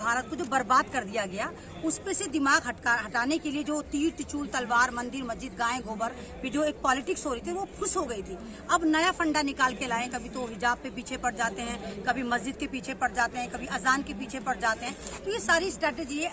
भारत को जो बर्बाद कर दिया गया, उस पे से दिमाग हटाने के लिए जो तीर त्रिशूल तलवार मंदिर मस्जिद गाय गोबर पे जो एक पॉलिटिक्स हो रही थी वो खुश हो गई थी। अब नया फंडा निकाल के लाए, कभी तो हिजाब पे पीछे पड़ जाते हैं, कभी मस्जिद के पीछे पड़ जाते हैं, कभी अजान के पीछे पड़ जाते हैं। तो ये सारी स्ट्रेटेजी है,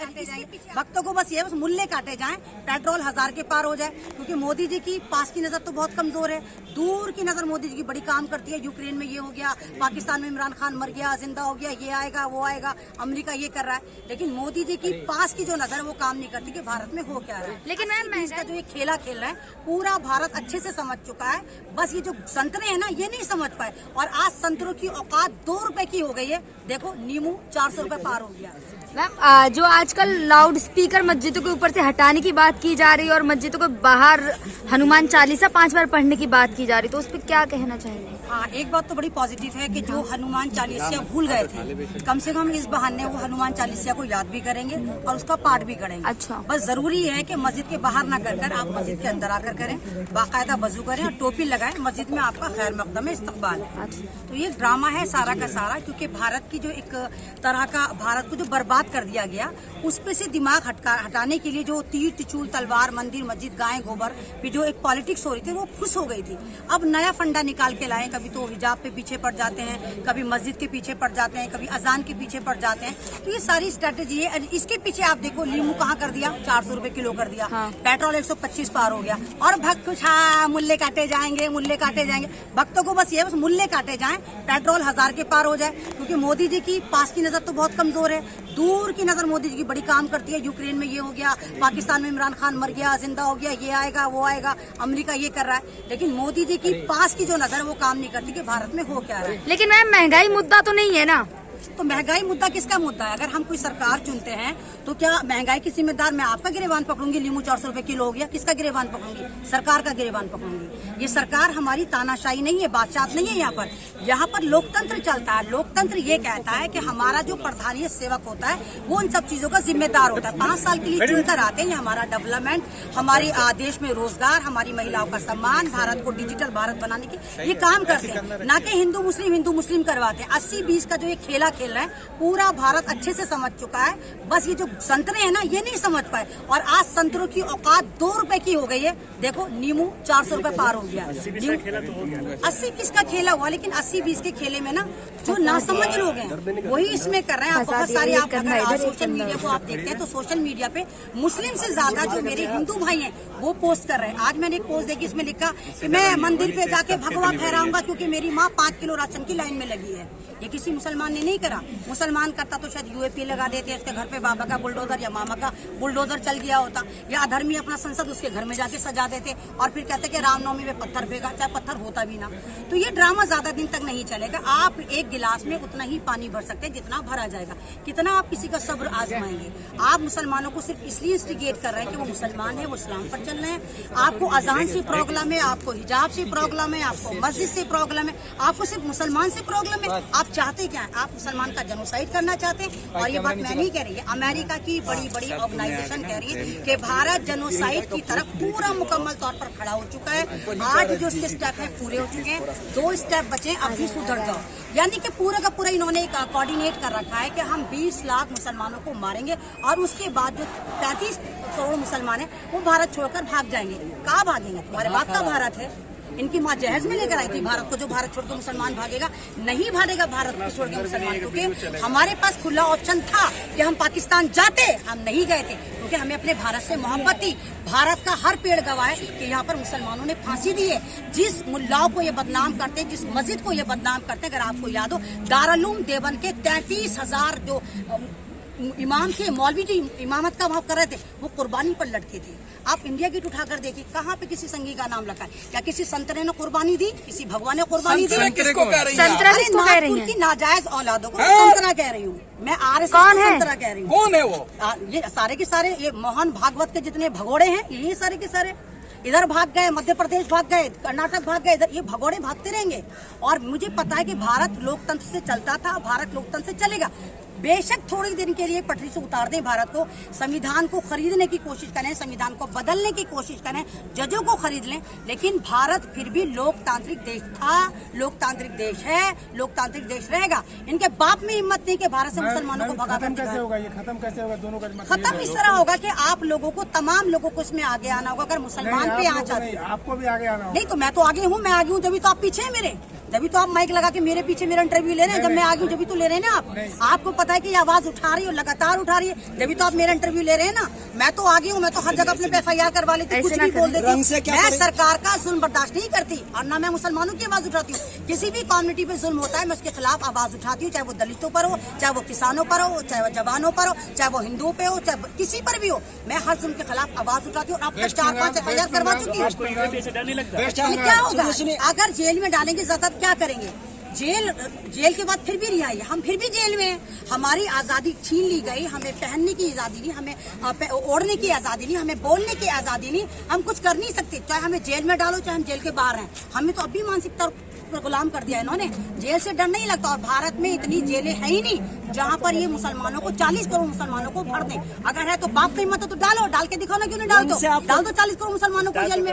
भक्तों को बस ये बस मुल्ले काटे जाएं, पेट्रोल 1000 के पार हो जाए। क्योंकि मोदी जी की पास की नजर तो बहुत कमजोर है, दूर की नजर मोदी जी की बड़ी काम करती है। यूक्रेन में ये हो गया, पाकिस्तान में इमरान खान मर गया जिंदा हो गया, ये आएगा वो आएगा, अमेरिका ये कर रहा है, लेकिन मोदी जी की पास की जो नजर है वो काम नहीं करती कि भारत में हो क्या रहा है। लेकिन मैम इसका जो ये खेला खेल रहा है पूरा भारत अच्छे से समझ चुका है, बस ये जो संतरे हैं ना ये नहीं समझ पाए। और आज संतरों की औकात 2 रुपए की हो गई है। देखो नींबू 400 रुपए पार हो गया। मैम जो आजकल लाउड स्पीकर मस्जिदों के ऊपर से हटाने की बात की जा रही है और मस्जिदों के बाहर हनुमान चालीसा 5 बार पढ़ने की बात की जा रही है, तो उस पर क्या कहना चाहेंगे? हाँ, एक बात तो बड़ी पॉजिटिव है कि जो हनुमान चालीसा भूल गए थे, कम से कम इस बहाने वो हनुमान चालीसा को याद भी करेंगे और उसका पाठ भी करेंगे। अच्छा, बस जरूरी है कि मस्जिद के बाहर ना कर आप मस्जिद के अंदर आकर करें, बाकायदा वजू करें और टोपी लगाएं। मस्जिद में आपका खैर मकदम है, इस्तकबाल है। तो ये ड्रामा है सारा का सारा, क्योंकि भारत की जो एक तरह का भारत को जो बर्बाद कर दिया गया, उस पे से दिमाग हटाने के लिए जो तीर त्रिशूल तलवार मंदिर मस्जिद गाय गोबर पे जो एक पॉलिटिक्स हो रही थी वो खुश हो गई थी। अब नया फंडा निकाल के लाए, कभी तो हिजाब पे पीछे पड़ जाते हैं, कभी मस्जिद के पीछे पड़ जाते हैं, कभी अजान के पीछे पड़ जाते हैं। तो ये सारी स्ट्रेटेजी है। इसके पीछे आप देखो नींबू कहाँ कर दिया, 400 रुपए किलो कर दिया। हाँ। पेट्रोल 125 पार हो गया। और भक्त कुछ मुल्ले काटे जाएंगे, मुल्ले काटे जाएंगे। भक्तों को बस ये बस मुल्ले काटे जाएं, पेट्रोल 1000 के पार हो जाए। क्योंकि मोदी जी की पास की नजर तो बहुत कमजोर है, दूर की नजर मोदी जी की बड़ी काम करती है। यूक्रेन में ये हो गया, पाकिस्तान में इमरान खान मर गया जिंदा हो गया, ये आएगा वो आएगा, अमेरिका ये कर रहा है, लेकिन मोदी जी की पास की जो नजर है वो काम नहीं करती कि भारत में हो क्या रहा है। लेकिन मैम महंगाई मुद्दा तो नहीं है ना? तो महंगाई मुद्दा किसका मुद्दा है? अगर हम कोई सरकार चुनते हैं तो क्या महंगाई की जिम्मेदार मैं आपका गिरेबान पकड़ूंगी? नींबू 400 रुपए किलो हो गया, किसका गिरेबान पकड़ूंगी? सरकार का गिरेबान पकड़ूंगी। ये सरकार हमारी तानाशाही नहीं है, बादशाह नहीं है। यहाँ पर लोकतंत्र चलता है। लोकतंत्र ये कहता है कि हमारा जो प्रधानीय सेवक होता है वो इन सब चीजों का जिम्मेदार होता है। 5 साल के लिए चुनकर आते हैं, हमारा डेवलपमेंट, हमारे देश में रोजगार, हमारी महिलाओं का सम्मान, भारत को डिजिटल भारत बनाने की ये काम करते हैं, ना कि हिंदू मुस्लिम करवाते हैं। 80-20 का जो ये खेला खेल रहा है पूरा भारत अच्छे से समझ चुका है, बस ये जो संतरे हैं ना ये नहीं समझ पाए। और आज संतरों की औकात 2 रुपए की हो गई है। देखो नींबू 400 रुपए पार हो गया। 80-20 का खेला हुआ, लेकिन 80-20 के खेले में ना जो नासमझ लोग हैं वही इसमें कर रहे हैं। आप बहुत सारे आप सोशल मीडिया को आप देखते हैं तो सोशल मीडिया पे मुस्लिम से ज्यादा जो मेरे हिंदू भाई हैं वो पोस्ट कर रहे हैं। आज मैंने एक पोस्ट देखी, इसमें लिखा कि मैं मंदिर पे जाके भगवा फहराऊंगा क्योंकि मेरी माँ 5 किलो राशन की लाइन में लगी है। ये किसी मुसलमान ने नहीं करा। मुसलमान करता तो शायद यूएपी लगा देते, उसके घर पे बाबा का बुलडोजर या मामा का बुलडोजर चल गया होता, या अधर्मी अपना संसद उसके घर में जाके सजा देते और फिर कहते कि रामनवमी में पत्थर फेंका, चाहे पत्थर होता भी ना। तो ये ड्रामा ज्यादा दिन तक नहीं चलेगा। आप एक गिलास में उतना ही पानी भर सकते हैं जितना भरा जाएगा। कितना आप किसी का सब्र आजमाएंगे? आप मुसलमानों को सिर्फ इसलिए इंस्टिगेट कर रहे हैं कि वो मुसलमान है, वो इस्लाम पर चल रहे हैं। आपको अजान से प्रॉब्लम है, आपको हिजाब से प्रॉब्लम है, आपको मस्जिद से प्रॉब्लम है, आपको सिर्फ मुसलमान से प्रॉब्लम है। आप चाहते क्या है? आप मुसलमान का जेनोसाइड करना चाहते हैं। और ये बात मैं नहीं कह रही है, अमेरिका की बड़ी बड़ी ऑर्गेनाइजेशन कह रही है कि भारत जेनोसाइड की तरफ पूरा मुकम्मल तौर पर खड़ा हो चुका है। 8 जो इसके स्टेप है पूरे हो चुके हैं, 2 स्टेप बचे, अब भी सुधर जाओ। यानी कि पूरा का पूरा इन्होंने कोऑर्डिनेट कर रखा है कि हम 20 लाख मुसलमानों को मारेंगे और उसके बाद जो 33 करोड़ मुसलमान है वो भारत छोड़कर भाग जाएंगे। कहाँ भागेंगे? तुम्हारे बाप का भारत है। इनकी माँ जहेज में लेकर आई थी भारत को। जो भारत छोड़ के मुसलमान भागेगा? नहीं भागेगा भारत को छोड़ के मुसलमान, क्योंकि हमारे पास खुला ऑप्शन था कि हम पाकिस्तान जाते, हम नहीं गए थे क्योंकि हमें अपने भारत से मोहब्बत थी। भारत का हर पेड़ गवाह है कि यहाँ पर मुसलमानों ने फांसी दी है। जिस मुल्लाओं को ये बदनाम करते हैं, जिस मस्जिद को ये बदनाम करते हैं, अगर आपको याद हो दारुल देवबंद के 33,000 जो इमाम थे, मौलवी जो इमामत का भाव कर रहे थे वो कुर्बानी पर लटके थे। आप इंडिया गेट उठाकर देखिए, कहाँ पे किसी संगी का नाम लिखा है? क्या किसी संतरे ने कुर्बानी दी? किसी भगवान ने कुर्बानी दी? नागपुर की नाजायज औलादों को संतरा कह रही हूँ मैं, संतरा कह रही हूँ। कौन है वो? ये सारे के सारे ये मोहन भागवत के जितने भगोड़े हैं यही सारे के सारे इधर भाग गए, मध्य प्रदेश भाग गए, कर्नाटक भाग गए, इधर ये भगोड़े भागते रहेंगे। और मुझे पता है कि भारत लोकतंत्र से चलता था, भारत लोकतंत्र से चलेगा। बेशक थोड़ी दिन के लिए पटरी से उतार दें भारत को, संविधान को खरीदने की कोशिश करें, संविधान को बदलने की कोशिश करें, जजों को खरीद लें, लेकिन भारत फिर भी लोकतांत्रिक देश था, लोकतांत्रिक देश है, लोकतांत्रिक देश रहेगा। इनके बाप में हिम्मत नहीं कि भारत से मुसलमानों को भगा कर कैसे होगा ये खत्म कैसे होगा दोनों का खत्म इस तरह होगा कि आप लोगों को, तमाम लोगों को इसमें आगे आना होगा। अगर मुसलमान पे यहाँ चाहते, आपको भी आगे आना होगा। नहीं तो मैं तो आगे हूँ, मैं आगे हूँ जब तो आप पीछे हैं मेरे, जब तो आप माइक लगा के मेरे पीछे मेरा इंटरव्यू ले रहे हैं। जब मैं आगे हूँ जब तो ले रहे हैं ना आप, आपको पता है कि ये आवाज उठा रही है, लगातार उठा रही है, जब तो आप मेरा इंटरव्यू ले रहे हैं ना। मैं तो आगे हूँ, मैं तो हर जगह अपने पे FIR करवा लेती, कुछ भी बोल देती। मैं सरकार का जुल्म बर्दाश्त नहीं करती और ना मैं मुसलमानों की आवाज उठाती हूँ। किसी भी कम्युनिटी पे जुल्म होता है मैं उसके खिलाफ आवाज उठाती हूँ, चाहे वो दलितों पर हो, चाहे वो किसानों पर हो, चाहे वो जवानों पर हो, चाहे वो हिंदुओं पे हो, चाहे किसी पर भी हो, मैं हर जुल्म के खिलाफ आवाज उठाती हूँ। अब तक 4-5 FIR करवा चुकी हूँ। क्या होगा अगर जेल में डालेंगे ज्यादा, क्या करेंगे? जेल के बाद फिर भी रिहाई, हम फिर भी जेल में हैं। हमारी आजादी छीन ली गई, हमें पहनने की आजादी नहीं, हमें ओढ़ने की आजादी नहीं, हमें बोलने की आजादी नहीं, हम कुछ कर नहीं सकते। चाहे हमें जेल में डालो, चाहे हम जेल के बाहर हैं, हमें तो अभी मानसिकता गुलाम कर दिया इन्होंने। जेल से डर नहीं लगता, और भारत में इतनी जेलें है ही नहीं जहाँ पर ये मुसलमानों को 40 करोड़ मुसलमानों को भर दें। अगर है तो बाप की हिम्मत हो तो डालो, डाल के दिखाओ ना, क्यों नहीं डाल दो, डाल दो 40 करोड़ मुसलमानों को जेल में।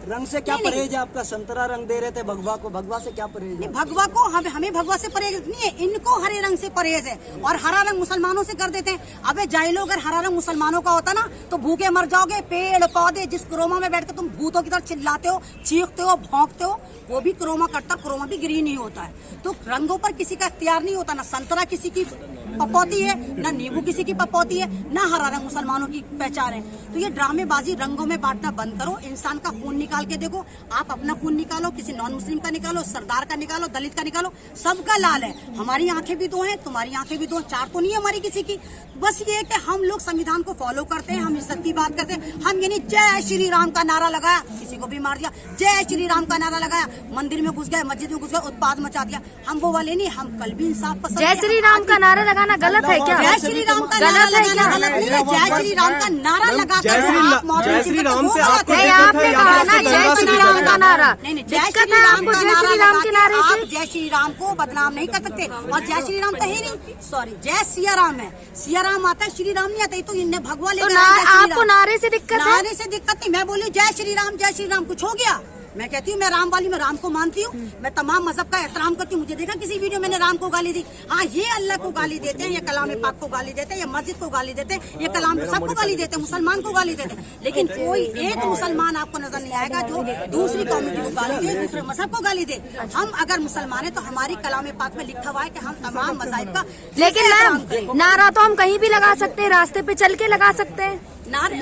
रंग से क्या परहेज है आपका? संतरा रंग दे रहे थे भगवा को, भगवा से क्या परहेज है? भगवा को हमें भगवा से परहेज नहीं है, इनको हरे रंग से परहेज है, और हरा रंग मुसलमानों से कर देते हैं। अबे जाहिलो, अगर हरा रंग मुसलमानों का होता ना तो भूखे मर जाओगे। पेड़ पौधे, जिस क्रोमा में बैठकर तुम भूतों की तरह चिल्लाते हो, चीखते हो, भौंकते हो, वो भी क्रोमा करता, क्रोमा भी ग्रीन ही होता है। तो रंगों पर किसी का इख्तियार नहीं होता, ना संतरा किसी की पपौती है, ना नींबू किसी की पपौती है, ना हरा रंग मुसलमानों की पहचान है। तो ये ड्रामेबाजी रंगों में बांटना बंद करो। इंसान का खून निकाल के देखो, आप अपना खून निकालो, किसी नॉन मुस्लिम का निकालो, सरदार का निकालो, दलित का निकालो, सबका लाल है। हमारी आंखें भी दो हैं, तुम्हारी आंखें भी दो, चार तो नहीं है हमारी किसी की। बस ये है कि हम लोग संविधान को फॉलो करते हैं, हम इज्जत की बात करते हैं। हम ये नहीं जय श्री राम का नारा लगाया, किसी को भी मार दिया, जय श्री राम का नारा लगाया, मंदिर में घुस गए, मस्जिद में घुस गए, उत्पाद मचा दिया, हम वो वाले नहीं। हम कल भी इंसाफ पसंद। जय श्री राम का नारा लगाना गलत है क्या? जय श्री राम का नारा लगाना गलत नहीं है। जय श्री राम का नारा लगाकर जय श्री राम से आपको आपने कहा ना जय श्री राम का नारा, नहीं, जय दिक्कत श्री है राम आपको का जय नारा श्री राम के लगा नारे के से? आप जय श्री राम को बदनाम नहीं कर सकते। और जय श्री राम तो है नहीं, सॉरी, जय सिया राम है। सिया राम आता है, श्री राम नहीं आता। तो इन्हें भगवा ले, आपको नारे से दिक्कत है? नारे से दिक्कत नहीं, मैं बोली जय श्री राम, जय श्री राम, कुछ हो गया? मैं कहती हूँ मैं राम वाली, मैं राम को मानती हूँ, मैं तमाम मजहब का एहतराम करती हूँ। मुझे देखा किसी वीडियो मैंने राम को गाली दी? हाँ, ये अल्लाह को गाली देते हैं, ये कलाम पाक को गाली देते हैं, ये मस्जिद को गाली देते हैं, ये कलाम सबको गाली देते हैं, मुसलमान को गाली देते हैं। लेकिन कोई एक मुसलमान आपको नजर नहीं आएगा जो दूसरी कम्युनिटी को गाली दे, दूसरे मजहब को गाली दे। हम अगर मुसलमान है तो हमारी कलाम पाक में लिखा हुआ है कि हम तमाम मज़ाहिब का लेकिन मैम नारा तो हम कहीं भी लगा सकते हैं, रास्ते पे चल के लगा सकते हैं,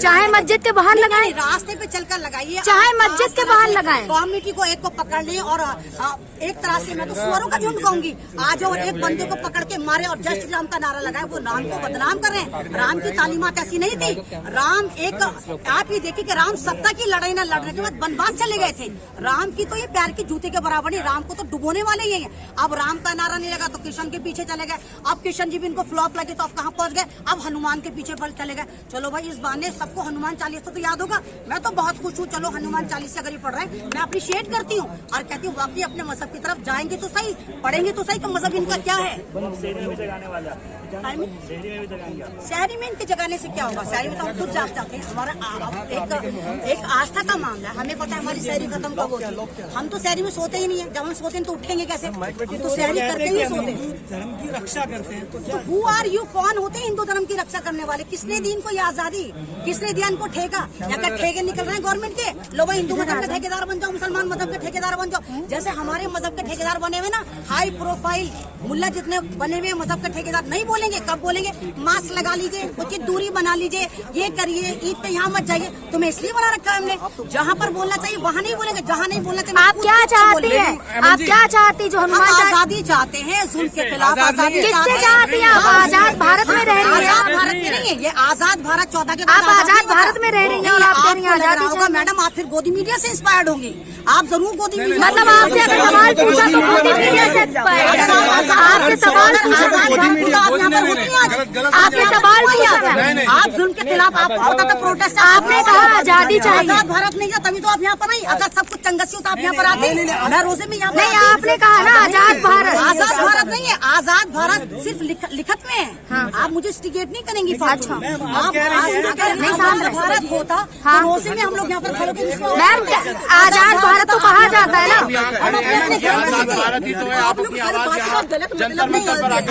चाहे मस्जिद के बाहर लगाएं, रास्ते पे चलकर लगाइए, चाहे मस्जिद के बाहर लगाएं। कम्युनिटी को एक को पकड़ लें और एक तरह से मैं तो सुअरों का झुंड कहूंगी, आज और एक बंदे को पकड़ के मारे और जय श्री राम का नारा लगाए, वो राम को बदनाम कर रहे हैं। राम की तालीमात ऐसी नहीं थी। राम एक, आप ये देखिए कि राम सत्ता की लड़ाई न लड़ने के बाद वनवास चले गए थे। राम की तो ये पैर की जूते के बराबर नहीं, राम को तो डुबोने वाले ही हैं। अब राम का नारा नहीं लगा तो कृष्ण के पीछे चले गए, अब कृष्ण जी भी इनको फ्लॉप लगे तो अब कहाँ पहुंच गए? अब हनुमान के पीछे बल चले गए। चलो भाई, इस बहाने सबको हनुमान चालीसा तो याद होगा। मैं तो बहुत खुश हूँ, चलो हनुमान चालीसा अगर ये पढ़ रहे हैं, मैं अप्रिशिएट करती हूँ और कहती हूँ वाकई अपने मजहब की तरफ जाएंगे तो सही, पढ़ेंगे तो सही कि मजहब इनका क्या है। शहरी में इनके जगाने से क्या होगा? शहरी में तो हम खुद जाग जाते हैं। हमारा एक आस्था का मामला है, हमें पता है हमारी शहरी खत्म कब होती है। हम तो शहरी में सोते ही नहीं है, जब हम सोते हैं तो उठेंगे कैसे? हम तो शहरी करके ही सोते हैं, धर्म की रक्षा करते हैं। तो हु आर यू? कौन होते हैं हिंदू धर्म की रक्षा करने वाले? किसने दी इनको ये आजादी? किसने दिया इनको ठेका? या क्या ठेके निकल रहे हैं गवर्नमेंट के? लो भाई, हिंदू मजहब के ठेकेदार बन जाओ, मुसलमान मजहब के ठेकेदार बन जाओ। जैसे हमारे मजहब के ठेकेदार बने हुए ना, हाई प्रोफाइल मुल्ला जितने बने हुए मजहब के ठेकेदार नहीं बोलेंगे। कब बोलेंगे? मास्क लगा लीजिए, उचित दूरी बना लीजिए, ये करिए, ईद पे यहाँ मत जाइए। तुम्हें इसलिए बना रखा है हमने, जहाँ पर बोलना चाहिए वहाँ नहीं बोलेंगे, जहाँ नहीं बोलना चाहिए। आप क्या चाहती हैं? आप क्या चाहती? जो हनुमान आजादी चाहते हैं, जुल्म के खिलाफ आजादी। किससे चाहती हैं आप? आजाद भारत में रह रही है। आजाद भारत में नहीं है, ये आजाद भारत 2014 के आप आजाद भारत में रह रही हैं और आप कह रही हैं आजादी होगा मैडम, आप फिर गोदी मीडिया से इंस्पायर्ड होंगी। आप जरूर गोदी मीडिया, मतलब आपसे अगर सवाल पूछा तो मोदी मीडिया से आपसे सवाल आपके सवाल पूछा, आप जुल्म के खिलाफ आप होता था प्रोटेस्ट, आपने कहा आजादी चाहिए। आजाद भारत नहीं है तभी तो आप यहाँ पर आई। अगर सब कुछ चंगसी होता आप यहाँ पर आते, मैं रोजे में यहाँ पर नहीं, आपने कहा ना आजाद भारत। आजाद भारत नहीं है, आजाद भारत सिर्फ लिखत में है। आप मुझे स्टिकेट नहीं करेंगी। अच्छा। आप आजाद भारत होता तो रोजे में हम लोग यहाँ पर खड़े होकर मैम आजाद भारत तो कहा जाता है ना।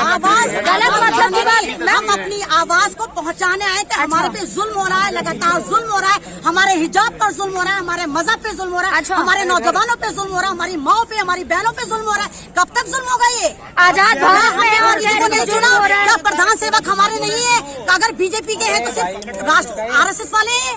आवाज गलत मतलब की बात। हम अपनी आवाज को पहुंचाने आए थे। हमारे पे जुल्म हो रहा है, लगातार जुल्म हो रहा है, हमारे हिजाब पर जुल्म हो रहा है, हमारे मजहब पे जुल्म हो रहा है, अच्छा। हमारे नौजवानों पे जुल्म हो रहा है, हमारी माओ पे, हमारी बहनों पे जुल्म हो रहा है। कब तक जुल्म होगा ये? आजाद भारत में और को नहीं चुना? क्या प्रधान सेवक हमारे नहीं है? अगर बीजेपी के हैं तो सिर्फ राष्ट्र RSS वाले हैं।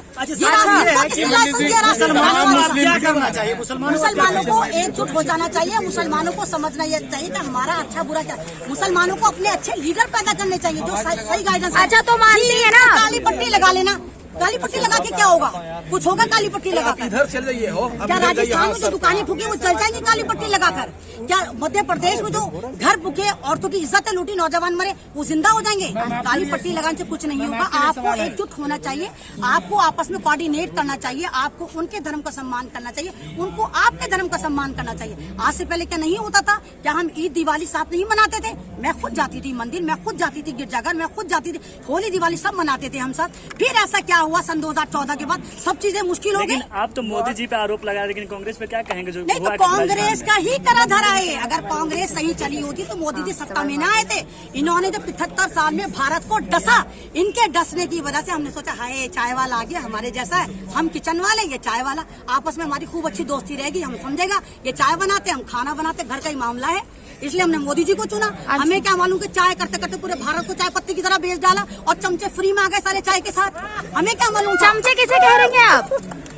मुसलमानों को एकजुट हो जाना चाहिए। मुसलमानों को समझना ये चाहिए कि हमारा अच्छा बुरा क्या। मुसलमानों को अपने अच्छे लीडर पैदा करने चाहिए जो सही गाइडेंस। अच्छा तो मानती है ना, काली पट्टी लगा लेना। काली पट्टी लगा के क्या होगा? कुछ होगा काली पट्टी लगा कर? इधर चल जाइए हो। क्या राजस्थान में जो दुकानें फूकी वो चल जाएंगी काली पट्टी लगाकर? क्या मध्य प्रदेश में जो घर फूके, औरतों की इज्जतें लूटी, नौजवान मरे, वो जिंदा हो जाएंगे? काली पट्टी लगाने से कुछ नहीं होगा। आपको एकजुट होना चाहिए, आपको आपस में कोऑर्डिनेट करना चाहिए, आपको उनके धर्म का सम्मान करना चाहिए, उनको आपके धर्म का सम्मान करना चाहिए। आज से पहले क्या नहीं होता था? क्या हम ईद दिवाली साथ नहीं मनाते थे? मैं खुद जाती थी मंदिर, मैं खुद जाती थी गिरजाघर, मैं खुद जाती थी, होली दिवाली सब मनाते थे हम साथ। फिर ऐसा क्या हुआ सन 2014 के बाद? सब चीजें मुश्किल हो गई। आप तो मोदी जी पे आरोप लगा, लेकिन कांग्रेस पे क्या कहेंगे? जो नहीं तो कांग्रेस का ही करा धरा है। अगर कांग्रेस सही चली होती तो मोदी जी सत्ता में न आए थे। इन्होंने जो 75 साल में भारत को डसा, इनके डसने की वजह से हमने सोचा हाय चाय वाला आ गया हमारे जैसा है, हम किचन वाले, ये चाय वाला, आपस में हमारी खूब अच्छी दोस्ती रहेगी, हम समझेगा ये चाय बनाते, हम खाना बनाते, घर का ही मामला है, इसलिए हमने मोदी जी को चुना। हमें क्या मालूम कि चाय करते करते पूरे भारत को चाय पत्ती की तरह बेच डाला और चमचे फ्री में आ गए सारे चाय के साथ। हमें क्या मालूम? चमचे किसे कह रही हैं आप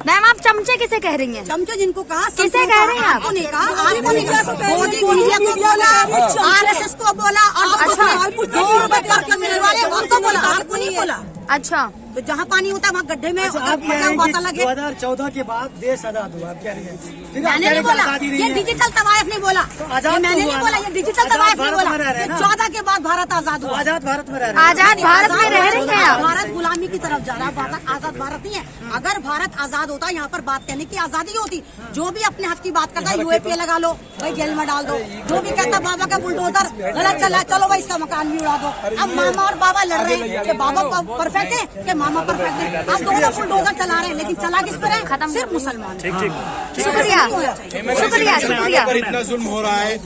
मैम? आप चमचे किसे कह रही हैं? चमचे जिनको कहा, किसे कह रहे हैं आप? आपको नहीं कहा, आपको नहीं कहा, मोदी मीडिया को बोला, RSS को बोला, और ₹2 पर कमीने वाले उनको बोला, आपको नहीं बोला। अच्छा तो जहाँ पानी होता है वहाँ गड्ढे में पता लगे। 2014 के बाद देश आजाद हुआ, क्या रही है? मैंने नहीं बोला, ये डिजिटल तवायफ नहीं बोला, मैंने नहीं बोला, ये डिजिटल तवायफ नहीं बोला। 14 के बाद भारत आजाद हुआ। आजाद भारत में रह रहे हैं। आजाद भारत में रह रही हैं आप? भारत गुलामी की तरफ जा रहा है, भारत आजाद भारत नहीं है। अगर भारत आजाद होता, यहाँ पर बात कहने की आजादी होती। जो भी अपने हक की बात करता है UAP लगा लो भाई, जेल में डाल दो। जो भी कहता बाबा का बुलडोजर गलत चला, चलो भाई इसका मकान भी उड़ा दो। अब मामा और बाबा लड़ रहे हैं कि बाबा परफेक्ट है कि मामा परफेक्ट है। अब दोनों बुलडोजर चला रहे हैं, लेकिन चला किस पर है? खत्म सिर्फ मुसलमान। शुक्रिया शुक्रिया शुक्रिया। इतना जुल्म हो रहा है।